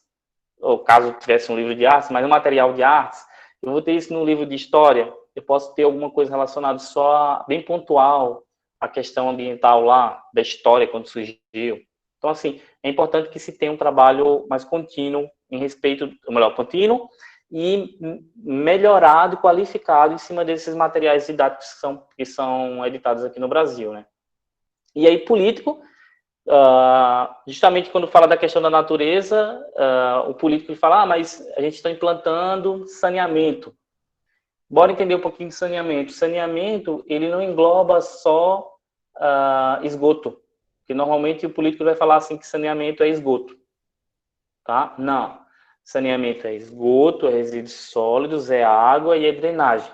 ou caso tivesse um livro de artes, mas um material de artes, eu vou ter isso no livro de história. Eu posso ter alguma coisa relacionada só, bem pontual, à questão ambiental lá, da história, quando surgiu. Então, assim, é importante que se tenha um trabalho mais contínuo, em respeito, ou melhor, contínuo, e melhorado, qualificado em cima desses materiais didáticos que são editados aqui no Brasil, né? E aí, político, justamente quando fala da questão da natureza, o político fala, mas a gente está implantando saneamento. Bora entender um pouquinho de saneamento. Saneamento, ele não engloba só esgoto, porque normalmente o político vai falar assim que saneamento é esgoto, tá? Não. Saneamento é esgoto, é resíduos sólidos, é água e é drenagem.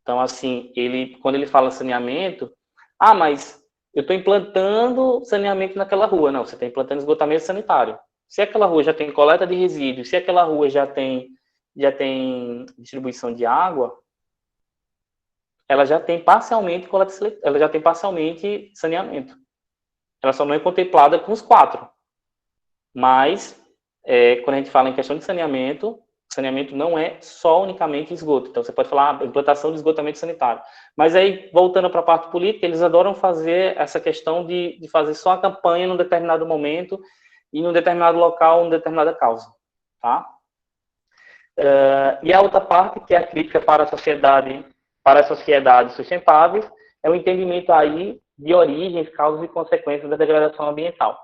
Então, assim, quando ele fala saneamento, mas eu estou implantando saneamento naquela rua. Não, você está implantando esgotamento sanitário. Se aquela rua já tem coleta de resíduos, se aquela rua já tem distribuição de água, ela já tem parcialmente ela já tem parcialmente saneamento. Ela só não é contemplada com os 4. Mas, quando a gente fala em questão de saneamento não é só unicamente esgoto. Então, você pode falar implantação de esgotamento sanitário. Mas aí, voltando para a parte política, eles adoram fazer essa questão de fazer só a campanha num determinado momento e num determinado local, numa determinada causa. Tá? E a outra parte, que é a crítica para as sociedades sustentáveis, é o entendimento aí de origens, causas e consequências da degradação ambiental,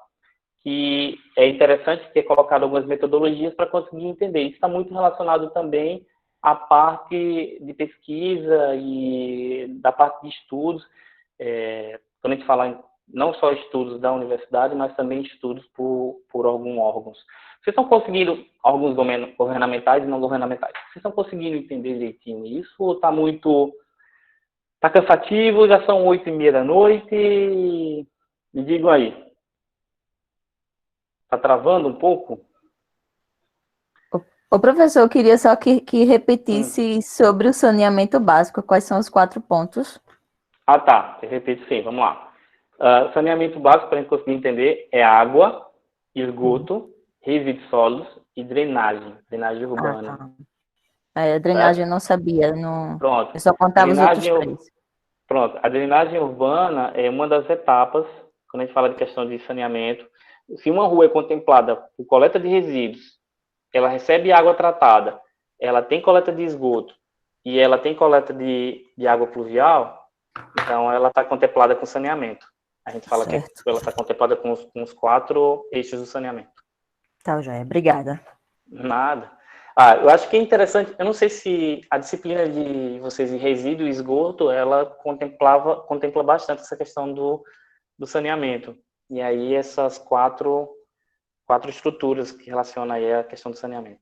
que é interessante ter colocado algumas metodologias para conseguir entender. Isso está muito relacionado também à parte de pesquisa e da parte de estudos. Quando a gente fala não só estudos da universidade, mas também estudos por alguns órgãos. Vocês estão conseguindo, órgãos governamentais e não governamentais, vocês estão conseguindo entender direitinho isso? Ou está muito... Está cansativo, já são 8h30 da noite, me digam aí. Está travando um pouco? O professor, eu queria só que repetisse sobre o saneamento básico, quais são os 4 pontos. Ah, tá. Eu repito sim, vamos lá. Saneamento básico, para a gente conseguir entender, é água, esgoto, resíduos sólidos e drenagem urbana. Tá. Drenagem eu não sabia, Pronto. eu só contava os outros 3. Pronto. A drenagem urbana é uma das etapas, quando a gente fala de questão de saneamento. Se uma rua é contemplada por coleta de resíduos, ela recebe água tratada, ela tem coleta de esgoto e ela tem coleta de água pluvial, então ela está contemplada com saneamento. A gente fala certo. Que ela está contemplada com os 4 eixos do saneamento. Tá, Joia. Obrigada. Nada. Eu acho que é interessante, eu não sei se a disciplina de vocês em resíduo e esgoto, ela contempla bastante essa questão do saneamento. E aí essas 4 estruturas que relacionam aí a questão do saneamento.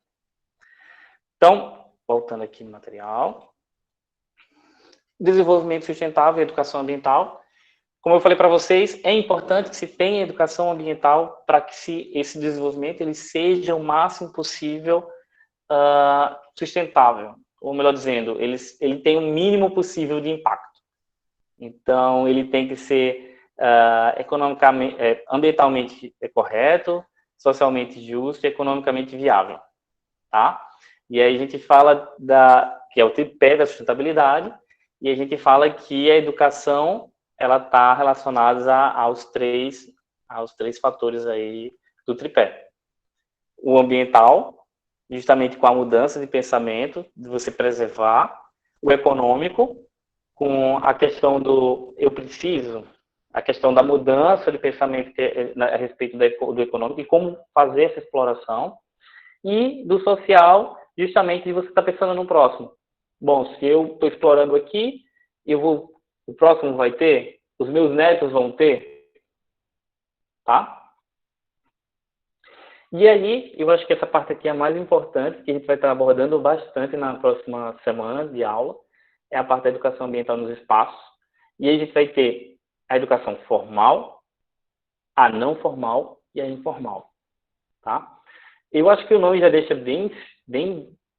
Então, voltando aqui no material. Desenvolvimento sustentável e educação ambiental. Como eu falei para vocês, é importante que se tenha educação ambiental para que esse desenvolvimento ele seja o máximo possível sustentável. Ou melhor dizendo, ele tem o mínimo possível de impacto. Então, ele tem que ser economicamente, ambientalmente correto, socialmente justo e economicamente viável, tá? E aí a gente fala que é o tripé da sustentabilidade, e a gente fala que a educação, ela está relacionada aos três fatores aí do tripé. O ambiental, justamente com a mudança de pensamento, de você preservar. O econômico, com a questão do eu preciso, a questão da mudança de pensamento a respeito do econômico e como fazer essa exploração. E do social, justamente de você estar pensando no próximo. Bom, se eu estou explorando aqui, o próximo vai ter, os meus netos vão ter, tá? E aí, eu acho que essa parte aqui é a mais importante, que a gente vai estar abordando bastante na próxima semana de aula, é a parte da educação ambiental nos espaços. E aí a gente vai ter a educação formal, a não formal e a informal, tá? Eu acho que o nome já deixa bem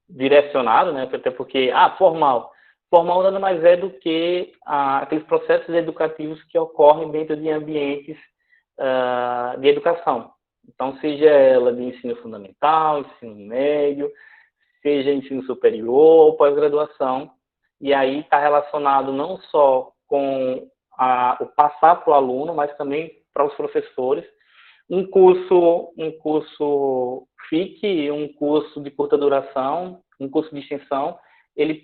direcionado, né? Até porque, formal. Formal nada mais é do que aqueles processos educativos que ocorrem dentro de ambientes de educação. Então, seja ela de ensino fundamental, ensino médio, seja ensino superior ou pós-graduação. E aí está relacionado não só com o passar para o aluno, mas também para os professores. Um curso FIC, um curso de curta duração, um curso de extensão, ele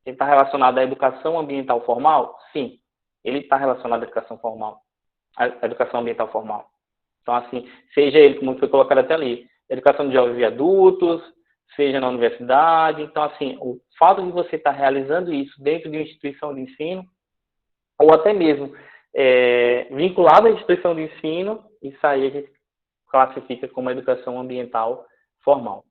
está relacionado à educação ambiental formal? Sim, ele está relacionado à educação formal, à educação ambiental formal. Então, assim, seja ele, como foi colocado até ali, educação de jovens e adultos, seja na universidade. Então, assim, o fato de você estar realizando isso dentro de uma instituição de ensino, ou até mesmo vinculado à instituição de ensino, isso aí a gente classifica como educação ambiental formal.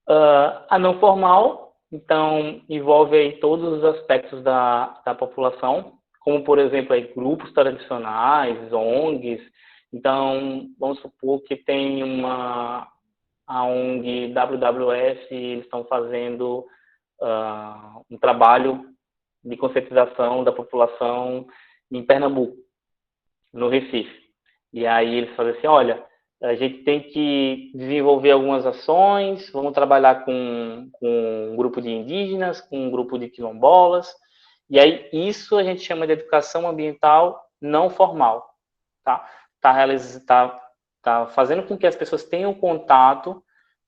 A não formal, então, envolve aí todos os aspectos da população, como, por exemplo, aí, grupos tradicionais, ONGs. Então, vamos supor que tem a ONG WWF, eles estão fazendo um trabalho de conscientização da população em Pernambuco, no Recife. E aí eles fazem assim, olha, a gente tem que desenvolver algumas ações, vamos trabalhar com um grupo de indígenas, com um grupo de quilombolas, e aí isso a gente chama de educação ambiental não formal, tá? Tá fazendo com que as pessoas tenham contato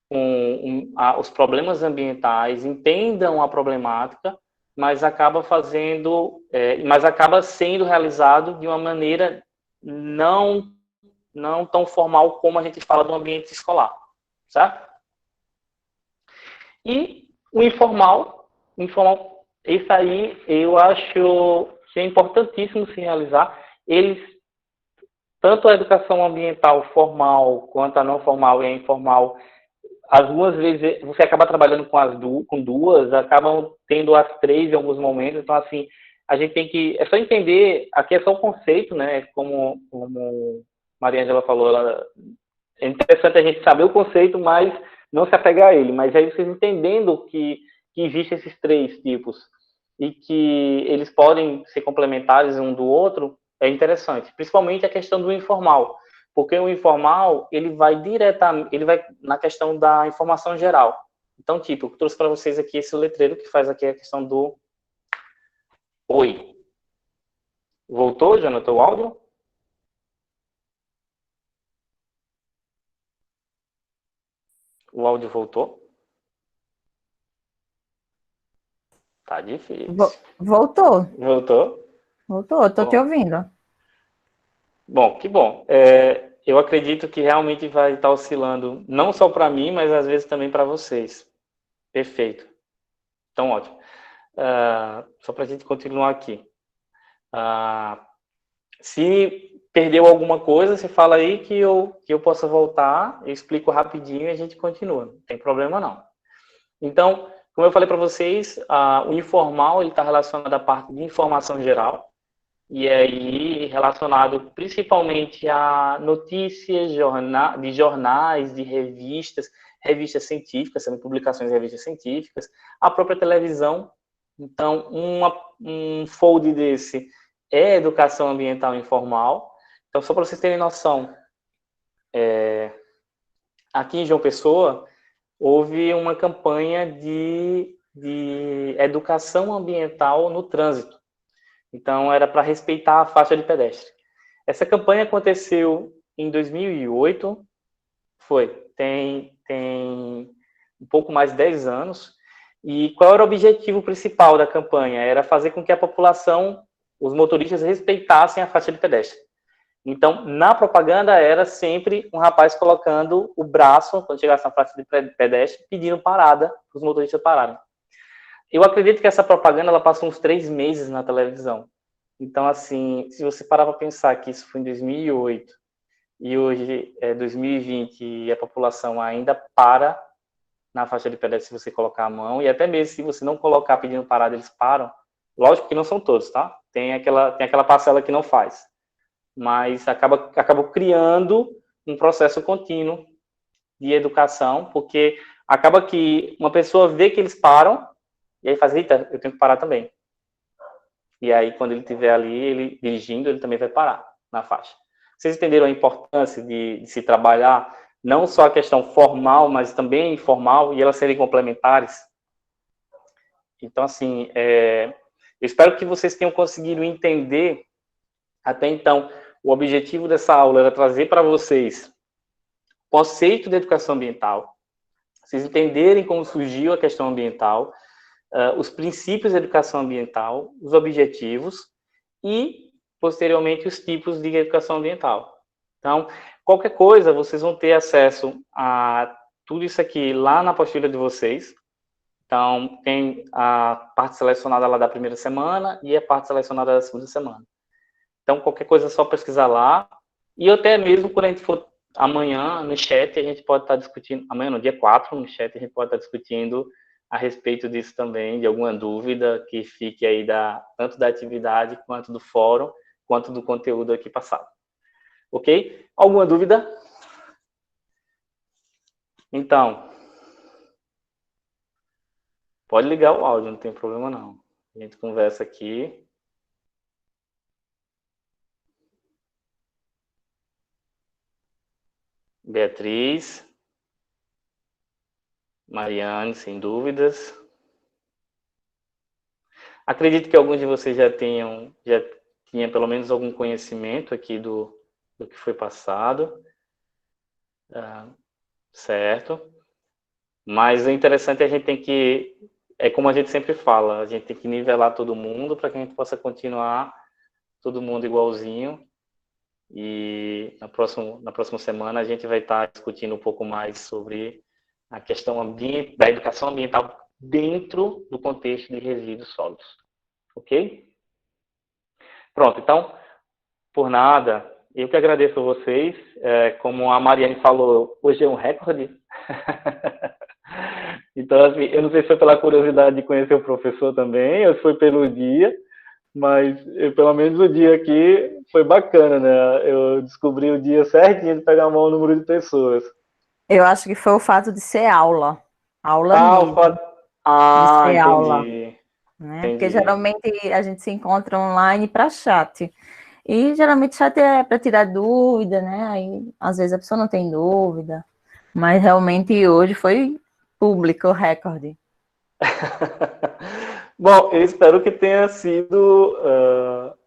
com os problemas ambientais, entendam a problemática, mas acaba sendo realizado de uma maneira não tão formal como a gente fala do ambiente escolar, certo? E o informal Isso aí eu acho que é importantíssimo se realizar. Eles, tanto a educação ambiental formal, quanto a não formal e a informal, algumas vezes você acaba trabalhando com duas, acabam tendo as três em alguns momentos. Então, assim, a gente tem que... É só entender, aqui é só um conceito, né? Como Maria Ângela falou, é interessante a gente saber o conceito, mas não se apegar a ele. Mas aí vocês entendendo que existem esses três tipos e que eles podem ser complementares um do outro, é interessante. Principalmente a questão do informal. Porque o informal, ele vai na questão da informação geral. Então, tipo, eu trouxe para vocês aqui esse letreiro que faz aqui a questão do oi. Voltou, Jonathan, o áudio? O áudio voltou? Tá difícil. Voltou. Voltou? Voltou, tô te ouvindo. Bom, que bom. Eu acredito que realmente vai estar oscilando, não só para mim, mas às vezes também para vocês. Perfeito. Então, ótimo. Só para a gente continuar aqui. Se perdeu alguma coisa, você fala aí que eu possa voltar, eu explico rapidinho e a gente continua. Não tem problema não. Então, como eu falei para vocês, o informal está relacionado à parte de informação geral, e aí relacionado principalmente a notícias de jornais, de revistas científicas, também publicações de revistas científicas, a própria televisão. Então, um fold desse é educação ambiental informal. Então, só para vocês terem noção, aqui em João Pessoa, houve uma campanha de educação ambiental no trânsito. Então, era para respeitar a faixa de pedestre. Essa campanha aconteceu em 2008, tem um pouco mais de 10 anos. E qual era o objetivo principal da campanha? Era fazer com que a população, os motoristas, respeitassem a faixa de pedestre. Então, na propaganda, era sempre um rapaz colocando o braço, quando chegasse na faixa de pedestre, pedindo parada, para os motoristas pararem. Eu acredito que essa propaganda ela passou uns 3 meses na televisão. Então, assim, se você parar para pensar que isso foi em 2008 e hoje é 2020 e a população ainda para na faixa de pedestre se você colocar a mão, e até mesmo se você não colocar pedindo parada, eles param. Lógico que não são todos, tá? Tem aquela parcela que não faz. Mas acaba criando um processo contínuo de educação, porque acaba que uma pessoa vê que eles param, e aí faz, eita, eu tenho que parar também. E aí, quando ele estiver ali, ele dirigindo, ele também vai parar na faixa. Vocês entenderam a importância de se trabalhar não só a questão formal, mas também informal, e elas serem complementares? Então, assim, eu espero que vocês tenham conseguido entender, até então, o objetivo dessa aula era trazer para vocês o conceito de educação ambiental, vocês entenderem como surgiu a questão ambiental, os princípios da educação ambiental, os objetivos e, posteriormente, os tipos de educação ambiental. Então, qualquer coisa, vocês vão ter acesso a tudo isso aqui lá na apostila de vocês. Então, tem a parte selecionada lá da primeira semana e a parte selecionada da segunda semana. Então, qualquer coisa é só pesquisar lá. E até mesmo quando a gente for amanhã no chat, a gente pode estar discutindo, amanhã no dia 4, no chat, a gente pode estar discutindo a respeito disso também, de alguma dúvida que fique aí tanto da atividade, quanto do fórum, quanto do conteúdo aqui passado. Ok? Alguma dúvida? Então, pode ligar o áudio, não tem problema não. A gente conversa aqui. Beatriz, Mariane, sem dúvidas. Acredito que alguns de vocês já tinham pelo menos algum conhecimento aqui do que foi passado. Certo. Mas o interessante é a gente tem que, como a gente sempre fala, a gente tem que nivelar todo mundo para que a gente possa continuar todo mundo igualzinho. E na próxima semana a gente vai estar discutindo um pouco mais sobre a questão da educação ambiental dentro do contexto de resíduos sólidos. Ok? Pronto, então, por nada, eu que agradeço a vocês. Como a Mariane falou, hoje é um recorde. Então, assim, eu não sei se foi pela curiosidade de conhecer o professor também, ou se foi pelo dia, mas pelo menos o dia aqui foi bacana, né? Eu descobri o dia certinho de pegar o maior número de pessoas. Eu acho que foi o fato de ser aula. Aula Ah, mesmo, de ser aula, entendi. né? Porque Entendi. geralmente a gente se encontra online para chat. E geralmente chat é para tirar dúvida, né? Aí às vezes a pessoa não tem dúvida. Mas realmente hoje foi público o recorde. Bom, eu espero que tenha sido,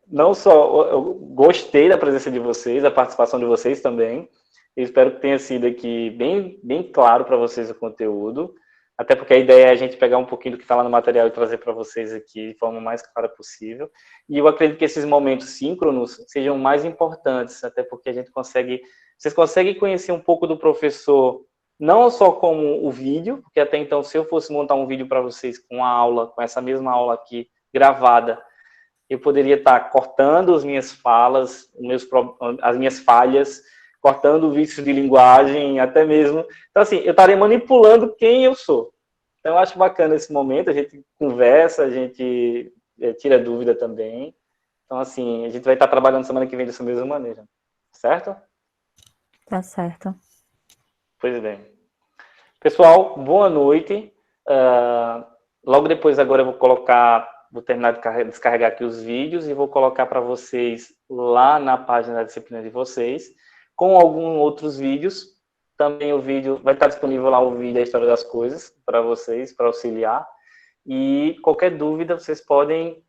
não só, eu gostei da presença de vocês, da participação de vocês também. Eu espero que tenha sido aqui bem, bem claro para vocês o conteúdo, até porque a ideia é a gente pegar um pouquinho do que está lá no material e trazer para vocês aqui de forma mais clara possível. E eu acredito que esses momentos síncronos sejam mais importantes, até porque a gente consegue, vocês conseguem conhecer um pouco do professor, não só como o vídeo, porque até então, se eu fosse montar um vídeo para vocês com a aula, com essa mesma aula aqui gravada, eu poderia estar cortando as minhas falas, as minhas falhas, cortando vícios de linguagem, até mesmo. Então, assim, eu estaria manipulando quem eu sou. Então, eu acho bacana esse momento, a gente conversa, a gente tira dúvida também. Então, assim, a gente vai estar trabalhando semana que vem dessa mesma maneira. Certo? Tá certo. Pois bem. Pessoal, boa noite. Logo depois agora eu vou terminar de descarregar aqui os vídeos e vou colocar para vocês lá na página da disciplina de vocês, com alguns outros vídeos. Também o vídeo, vai estar disponível lá o vídeo da História das Coisas para vocês, para auxiliar. E qualquer dúvida, vocês podem,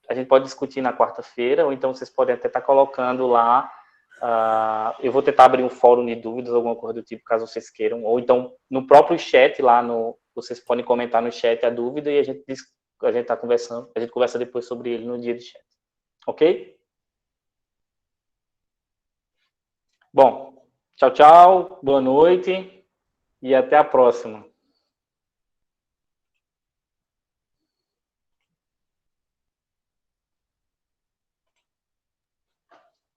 a gente pode discutir na quarta-feira, ou então vocês podem até estar colocando lá. Eu vou tentar abrir um fórum de dúvidas, alguma coisa do tipo, caso vocês queiram. Ou então, no próprio chat lá, vocês podem comentar no chat a dúvida e a gente está conversando. A gente conversa depois sobre ele no dia de chat. Ok? Bom, tchau, tchau. Boa noite. E até a próxima.